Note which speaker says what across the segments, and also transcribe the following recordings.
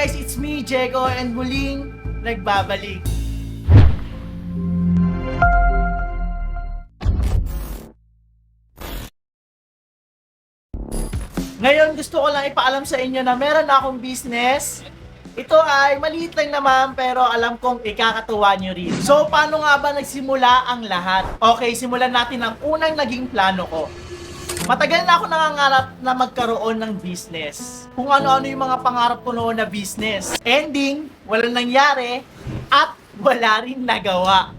Speaker 1: guys, it's me, Jego, and muling nagbabalik. Ngayon, gusto ko lang ipaalam sa inyo na meron na akong business. Ito ay maliit lang naman pero alam kong ikakatuwa nyo rin. So, paano nga ba nagsimula ang lahat? Okay, simulan natin ang unang naging plano ko. Matagal na ako nangangarap na magkaroon ng business. Kung ano-ano yung mga pangarap ko noon na business. Ending, walang nangyari at wala rin nagawa.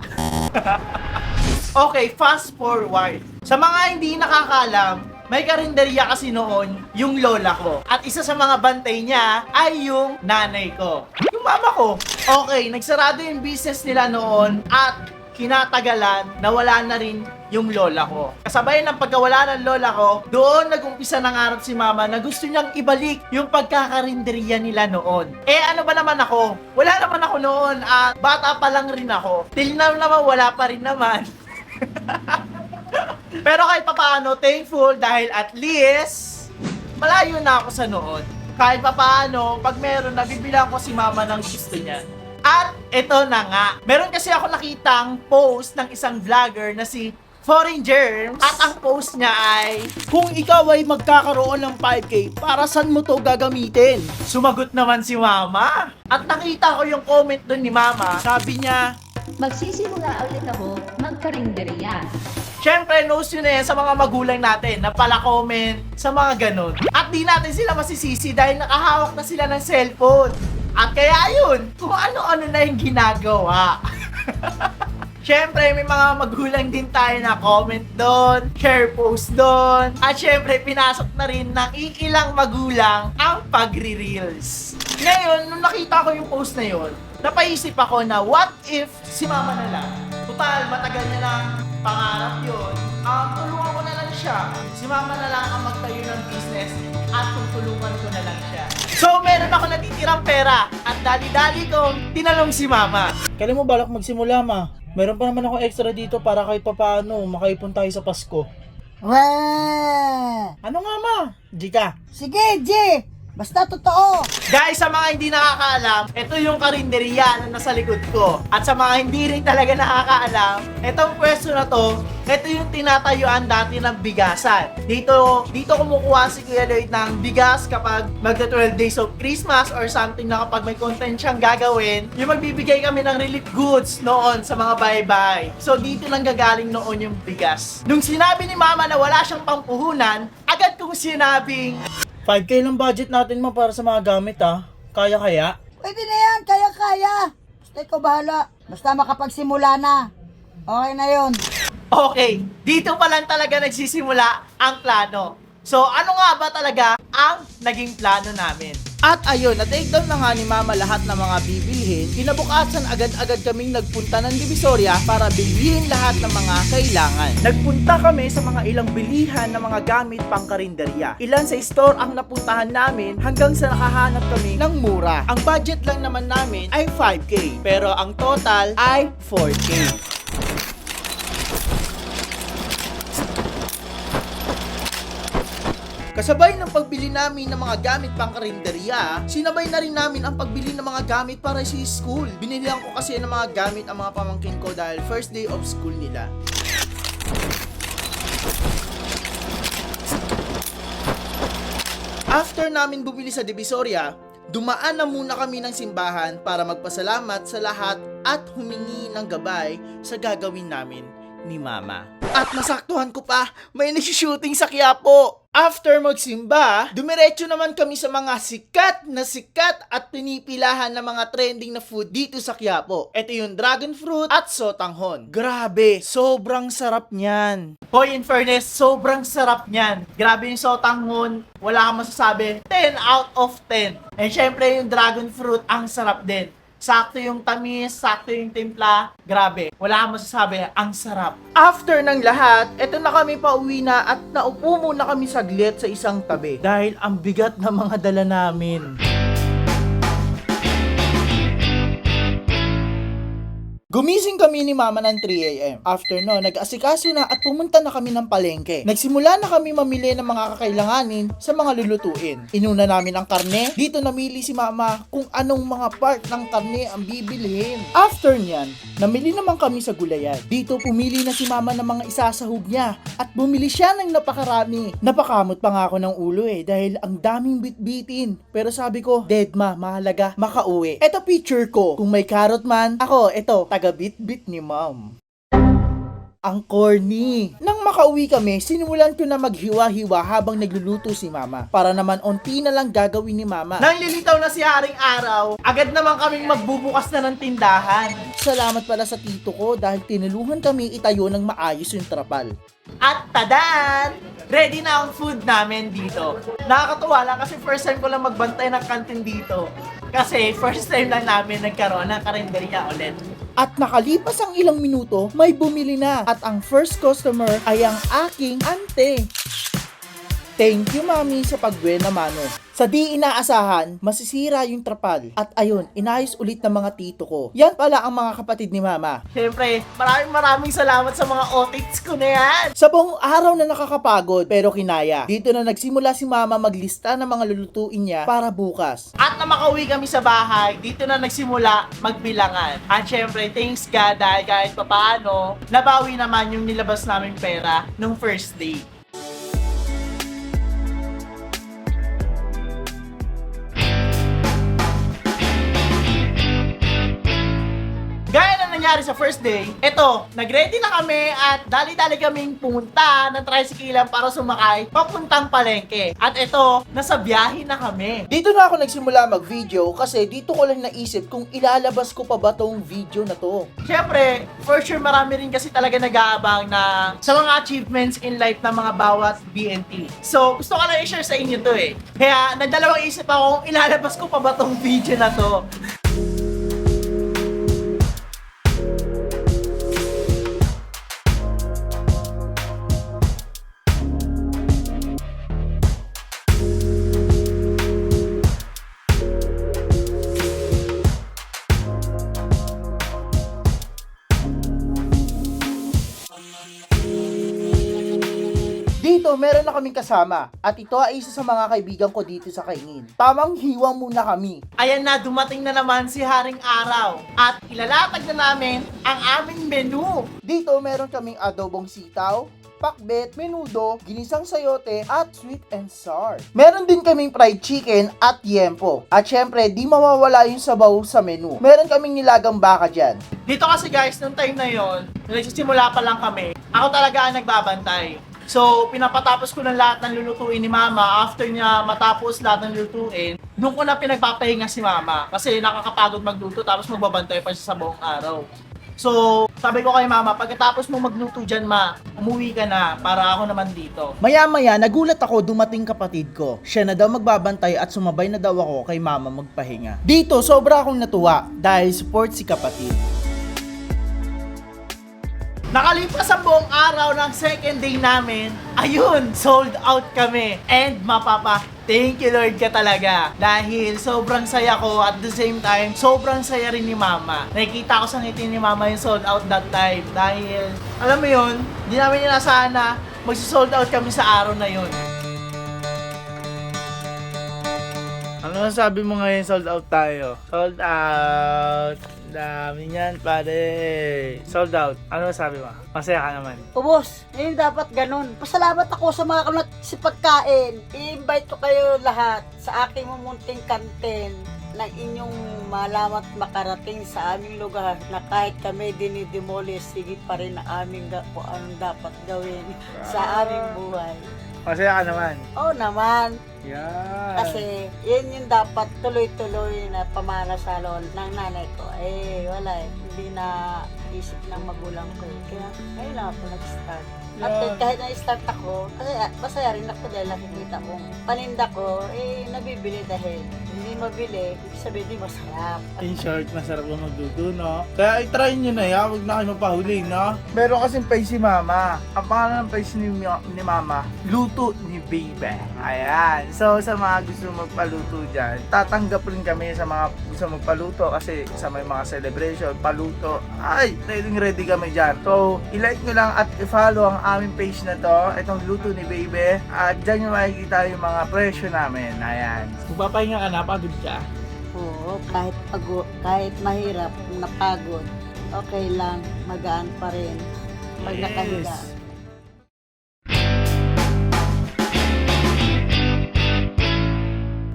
Speaker 1: Okay, fast forward. Sa mga hindi nakakaalam, may karinderya kasi noon yung lola ko. At isa sa mga bantay niya ay yung nanay ko. Yung mama ko. Okay, nagsarado yung business nila noon at kinatagalan na wala na rin yung lola ko. Kasabay ng pagkawala ng lola ko, doon nag-umpisa nangarap si mama na gusto niyang ibalik yung pagkakarinderya nila noon. Eh ano ba naman ako? Wala naman ako noon at bata pa lang rin ako. Till now naman wala pa rin naman. Pero kahit papaano, thankful dahil at least malayo na ako sa noon. Kahit papaano, pag meron, nabibilang ko si mama ng gusto niya. At ito na nga, meron kasi ako nakitang post ng isang vlogger na si Foreign Germs. At ang post niya ay, kung ikaw ay magkakaroon ng 5K, para saan mo to gagamitin? Sumagot naman si mama. At nakita ko yung comment doon ni mama. Sabi niya,
Speaker 2: magsisimula ulit ako magkarinderya.
Speaker 1: syempre, knows yun na yan sa mga magulang natin na pala comment sa mga ganun. At di natin sila masisisi dahil nakahawak na sila ng cellphone. At kaya yun, kung ano-ano na yung ginagawa. Syempre, may mga magulang din tayo na comment doon, share post doon. At syempre, pinasok na rin ng iilang magulang ang pagre-reels. Ngayon, nung nakita ko yung post na yun, napaisip ako na what if si mama na lang? Total, matagal na lang pangarap yun. Tulungan ko na lang siya. Si mama na lang ang magtayo ng business at tutulungan ko na lang siya. So, meron ako natitirang pera at dali-dali kong tinanong si mama.
Speaker 3: Kailan mo balak magsimula, ma? Meron pa naman ako extra dito para kahit papaano makaipon tayo sa Pasko.
Speaker 4: Wah!
Speaker 3: Ano nga, ma? Jika.
Speaker 4: Sige, G! Basta totoo!
Speaker 1: Guys, sa mga hindi nakakaalam, ito yung karinderya na nasa likod ko. At sa mga hindi rin talaga nakakaalam, itong pwesto na to, ito yung tinatayuan dati ng bigasan. Dito kumukuha si Kuya Lloyd ng bigas kapag magta 12 days of Christmas or something na kapag may content siyang gagawin, yung magbibigay kami ng relief goods noon sa mga bahay-bahay. So dito lang gagaling noon yung bigas. Nung sinabi ni mama na wala siyang pampuhunan, agad kong sinabing,
Speaker 3: 5K lang budget natin, ma, para sa mga gamit, ha? Kaya-kaya?
Speaker 4: Pwede na yan, kaya-kaya! Basta ikaw bahala. Basta makapagsimula na. Okay na yun.
Speaker 1: okay, dito pa lang talaga nagsisimula ang plano. So, ano nga ba talaga ang naging plano namin?
Speaker 3: At ayun, na-take down na nga ni mama lahat ng mga bibilhin. Kinabukasan agad-agad kaming nagpunta ng Divisoria para bilhin lahat ng mga kailangan. Nagpunta kami sa mga ilang bilihan ng mga gamit pang karinderya. Ilan sa store ang napuntahan namin hanggang sa nakahanap kami ng mura. Ang budget lang naman namin ay 5K, pero ang total ay 4K. Kasabay ng pagbili namin ng mga gamit pang karinderya, sinabay na rin namin ang pagbili ng mga gamit para sa school. Binilihan ko kasi ng mga gamit ang mga pamangkin ko dahil first day of school nila. After namin bumili sa Divisoria, dumaan na muna kami ng simbahan para magpasalamat sa lahat at humingi ng gabay sa gagawin namin ni Mama. At nasaktuhan ko pa, may nag-shooting sa Quiapo. After magsimba, dumiretso naman kami sa mga sikat at pinipilahan ng mga trending na food dito sa Quiapo. Ito yung dragon fruit at sotanghon. Grabe, sobrang sarap niyan.
Speaker 1: Hoy, in fairness, sobrang sarap niyan. Grabe yung sotanghon, wala kang masasabi. 10 out of 10. And syempre yung dragon fruit, ang sarap din. Sakto yung tamis, sakto yung timpla. Grabe, wala kang masasabi, ang sarap.
Speaker 3: After ng lahat, eto na kami pauwi na at naupo muna kami saglit sa isang tabi. Dahil ang bigat ng mga dala namin. Gumising kami ni Mama ng 3 a.m. After no, nag-asikaso na at pumunta na kami ng palengke. Nagsimula na kami mamili ng mga kakailanganin sa mga lulutuin. Inuna namin ang karne. Dito namili si Mama kung anong mga part ng karne ang bibilhin. After niyan, namili naman kami sa gulayan. Dito pumili na si Mama ng mga isasahog niya at bumili siya ng napakarami. Napakamot pa nga ako ng ulo dahil ang daming bitbitin. Pero sabi ko, dead ma, mahalaga makauwi. Eto picture ko. Kung may carrot man, ako, eto, taga-bit-bit ni Mom. Ang corny. Nang makauwi kami, sinimulan ko na maghiwa-hiwa habang nagluluto si Mama. Para naman onti na lang gagawin ni Mama.
Speaker 1: Nang lilitaw na si Haring Araw, agad naman kaming magbubukas na ng tindahan.
Speaker 3: Salamat pala sa tito ko dahil tinulungan kami itayo ng maayos yung trapal.
Speaker 1: At tadan! Ready na ang food namin dito. Nakakatuwa lang kasi first time ko lang magbantay ng kantin dito. Kasi first time lang namin nagkaroon ng karinderya ulit.
Speaker 3: At nakalipas ang ilang minuto, may bumili na. At ang first customer ay ang aking ante. Thank you, Mami, sa pagbuena mano. Sa di inaasahan, masisira yung trapal. At ayun, inayos ulit ng mga tito ko. Yan pala ang mga kapatid ni Mama.
Speaker 1: Siyempre, maraming salamat sa mga otits ko na yan.
Speaker 3: Sa buong araw na nakakapagod, pero kinaya. Dito na nagsimula si Mama maglista ng mga lulutuin niya para bukas.
Speaker 1: At na makauwi kami sa bahay, dito na nagsimula magbilangan. At syempre, thanks God dahil kahit papaano, nabawi naman yung nilabas naming pera nung first day. Gaya na nangyari sa first day, eto, nag-ready na kami at dali-dali kaming pumunta ng tricycle para sumakay papuntang palengke. At eto, nasa biyahe na kami.
Speaker 3: Dito na ako nagsimula mag-video kasi dito ko lang naisip kung ilalabas ko pa ba tong video na to.
Speaker 1: Siyempre, for sure marami rin kasi talaga nag-aabang na sa mga achievements in life ng mga bawat BNT. So, gusto ko lang i-share sa inyo to Kaya, nagdalawang isip ako kung ilalabas ko pa ba tong video na to.
Speaker 3: Dito, meron na kaming kasama at ito ay isa sa mga kaibigan ko dito sa Kaingin. Tamang hiwa muna kami.
Speaker 1: Ayan na, dumating na naman si Haring Araw at ilalatag na namin ang aming menu.
Speaker 3: Dito, meron kaming adobong sitaw, pakbet, menudo, ginisang sayote, at sweet and sour. Meron din kaming fried chicken at yempo. At syempre, di mawawala yung sabaw sa menu. Meron kaming nilagang baka dyan.
Speaker 1: Dito kasi guys, nung time na yon, nagsisimula pa lang kami, ako talaga ang nagbabantay. So, pinapatapos ko ng lahat ng lulutuin ni Mama. After niya matapos lahat ng lulutuin, doon ko na pinagpapahinga si Mama. Kasi nakakapagod magluto tapos magbabantay pa siya sa buong araw. So, sabi ko kay Mama, pagkatapos mo magluto dyan, Ma, umuwi ka na para ako naman dito.
Speaker 3: Maya-maya, nagulat ako dumating kapatid ko. Siya na daw magbabantay at sumabay na daw ako kay Mama magpahinga. Dito, sobra akong natuwa dahil support si kapatid.
Speaker 1: Nakalipas ang buong araw ng second day namin, ayun, sold out kami. And mapapa, thank you Lord ka talaga. Dahil sobrang saya ko at the same time, sobrang saya rin ni Mama. Nakikita ko sa ngiti ni Mama yung sold out that time. Dahil, alam mo yun, hindi namin inasahan na magsisold out kami sa araw na yun. Ano sabi mo ngayon sold out tayo? Sold out! Dami yan, pare. Sold out. Ano sabi mo? Masaya ka naman.
Speaker 4: Ubos, ngayon dapat ganun. Pasalamat ako sa mga kanat si pagkain. I-invite ko kayo lahat sa aking mumunting kantin na inyong malamat makarating sa aming lugar na kahit kami dinidemolish, sige pa rin ang aming kung anong dapat gawin sa aming buhay.
Speaker 1: Masaya ka naman.
Speaker 4: Oo naman.
Speaker 1: Yan.
Speaker 4: Kasi yun yung dapat tuloy-tuloy na pamanasalon ng nanay ko. Eh, wala eh. Hindi na isip ng magulang ko eh. Kaya ngayon lang ako nag-start. At kahit na-start ako, kasi masaya rin ako dahil nakikita kong paninda ko, eh, nabibili dahil hindi mabili, ibig sabihin di masarap.
Speaker 3: In short, masarap ang magluto, no? Kaya i-try nyo na yan, huwag na kayo mapahuli, no? Meron kasing page si Mama. Ang pangalan ng page ni Mama, Luto ni Baby. Ayan. So, sa mga gusto magpaluto dyan, tatanggap rin kami sa mga gusto magpaluto kasi sa may mga celebration, paluto. Ay, ready kami dyan. So, i-like nyo lang at i-follow ang aming page na to, itong Luto ni Baby. At dyan nyo makikita yung mga presyo namin. Ayan. Magpapahinga ka na, pagod ka.
Speaker 4: Oo, kahit mahirap, napagod, okay lang, magaan pa rin pag nakahiga.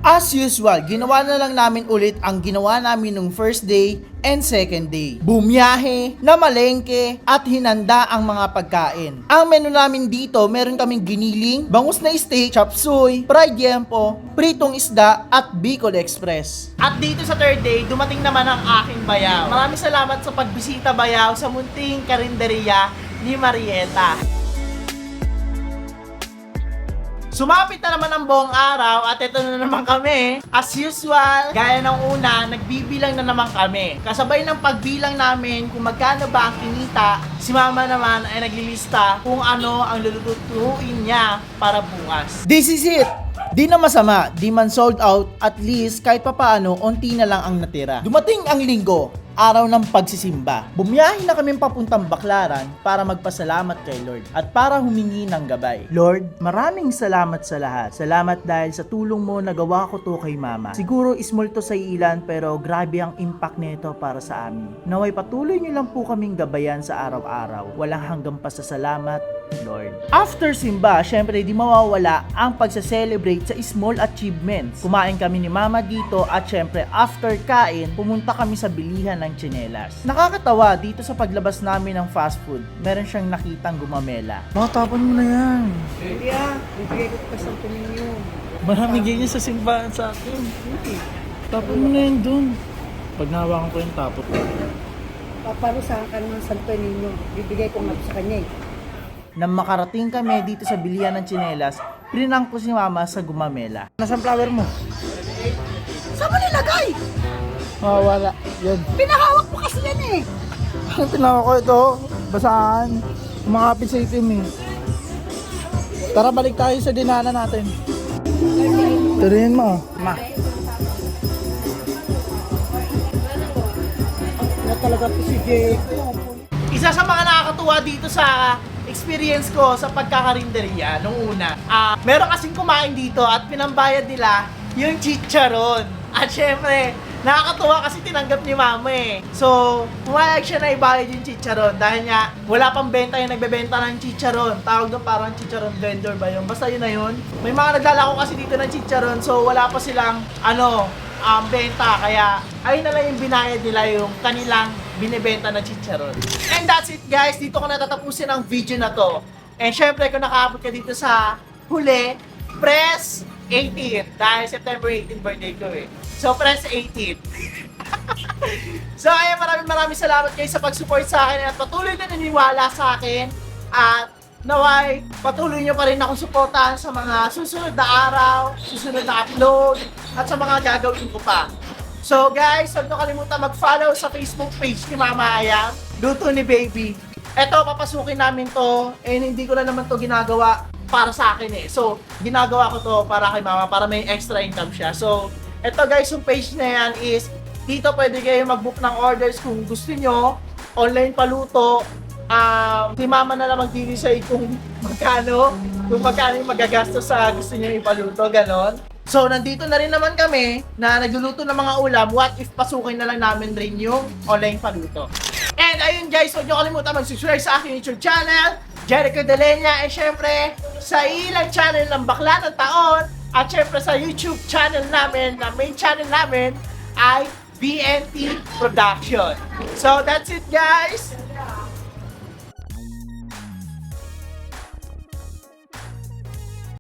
Speaker 3: As usual, ginawa na lang namin ulit ang ginawa namin nung first day and second day. Bumiyahe, namalengke, at hinanda ang mga pagkain. Ang menu namin dito, meron kaming giniling, bangus na steak, chop suey, fried yempo, pritong isda, at Bicol Express.
Speaker 1: At dito sa third day, dumating naman ang aking bayaw. Maraming salamat sa pagbisita, bayaw, sa munting karinderya ni Marieta. Sumapit na naman ang buong araw at ito na naman kami. As usual, gaya ng una, nagbibilang na naman kami. Kasabay ng pagbilang namin kung magkano ba ang kinita, si Mama naman ay naglilista kung ano ang lulutuin niya para bukas.
Speaker 3: This is it! Di na masama, di man sold out, at least kahit papaano, onti na lang ang natira. Dumating ang linggo, araw ng pagsisimba. Bumiyahin na kami papuntang Baclaran para magpasalamat kay Lord at para humingi ng gabay. Lord, maraming salamat sa lahat. Salamat dahil sa tulong mo nagawa ko to kay Mama. Siguro small to sa ilan pero grabe ang impact nito para sa amin. Naway patuloy niyo lang po kaming gabayan sa araw-araw. Walang hanggang pasasalamat, Lord. After simba, syempre di mawawala ang pagsa-celebrate sa small achievements. Kumain kami ni Mama dito at syempre after kain, pumunta kami sa bilihan ng tsinelas. Nakakatawa dito sa paglabas namin ng fast food, meron siyang nakitang gumamela. Tapon mo na yan.
Speaker 4: Hindi bibigay ko pa sa ninyo.
Speaker 3: Marami ganyan sa simbahan sa akin. Tapon mo na yan dun. Pag nahawakan ko yung tapon.
Speaker 4: Paparusahan ka ng santo ninyo, bibigay ko nga sa kanya eh.
Speaker 3: Nang makarating kami dito sa bilihan ng tsinelas, prinang ko si Mama sa gumamela. Nasaan flower mo?
Speaker 4: Saan mo nilagay?
Speaker 3: Wala. Yan.
Speaker 4: Pinahawak mo kasi yan eh.
Speaker 3: Tinawa ko ito. Basaan. Kumakapit sa itim eh. Tara balik tayo sa dinana natin. Turuin mo. Ma.
Speaker 4: Na talaga po si Jake.
Speaker 1: Isa sa mga nakakatuwa dito sa experience ko sa pagkakarinderya nung una. Meron kasing kumain dito at pinambayad nila yung chicharon. At syempre, nakakatuwa kasi tinanggap ni Mama eh. So, pumayag siya na ibayad yung chicharon dahil nga wala pang benta yung nagbebenta ng chicharon. Tawag doon parang chicharon vendor ba yun? Basta yun na yun. May mga naglalako kasi dito ng chicharon so wala pa silang benta. Kaya ayun na lang yung binayad nila yung kanilang binibenta na chicharon. And that's it guys. Dito ko natatapusin ang video na to. And syempre kung nakaabot ka dito sa huli, press 18 dahil September 18 birthday ko eh. So press 18. So ayun, maraming salamat kayo sa pag-support sa akin at patuloy na naniwala sa akin at naway patuloy nyo pa rin akong suportahan sa mga susunod na araw, susunod na upload at sa mga gagawin ko pa. So guys, huwag nyo kalimutan mag-follow sa Facebook page ni Mama Ayam, Luto ni Baby. Eto, papasukin namin to and hindi ko na naman to ginagawa para sa akin eh. So, ginagawa ko to para kay Mama, para may extra income siya. So, eto guys, yung page na yan is, dito pwede kayo mag-book ng orders kung gusto nyo, online paluto, si Mama na lang mag-decide kung magkano yung magagastos sa gusto nyo ipaluto, ganon. So, nandito na rin naman kami na nagluluto ng mga ulam, what if pasukin na lang namin rin yung online paluto. And ayun guys, huwag nyo kalimutan mag-subscribe sa aking YouTube channel, Jericho Delenya, and syempre, sa ilang channel ng Bakla ng Taon, at syempre sa YouTube channel namin, na main channel namin, ay BNT Production. So that's it guys!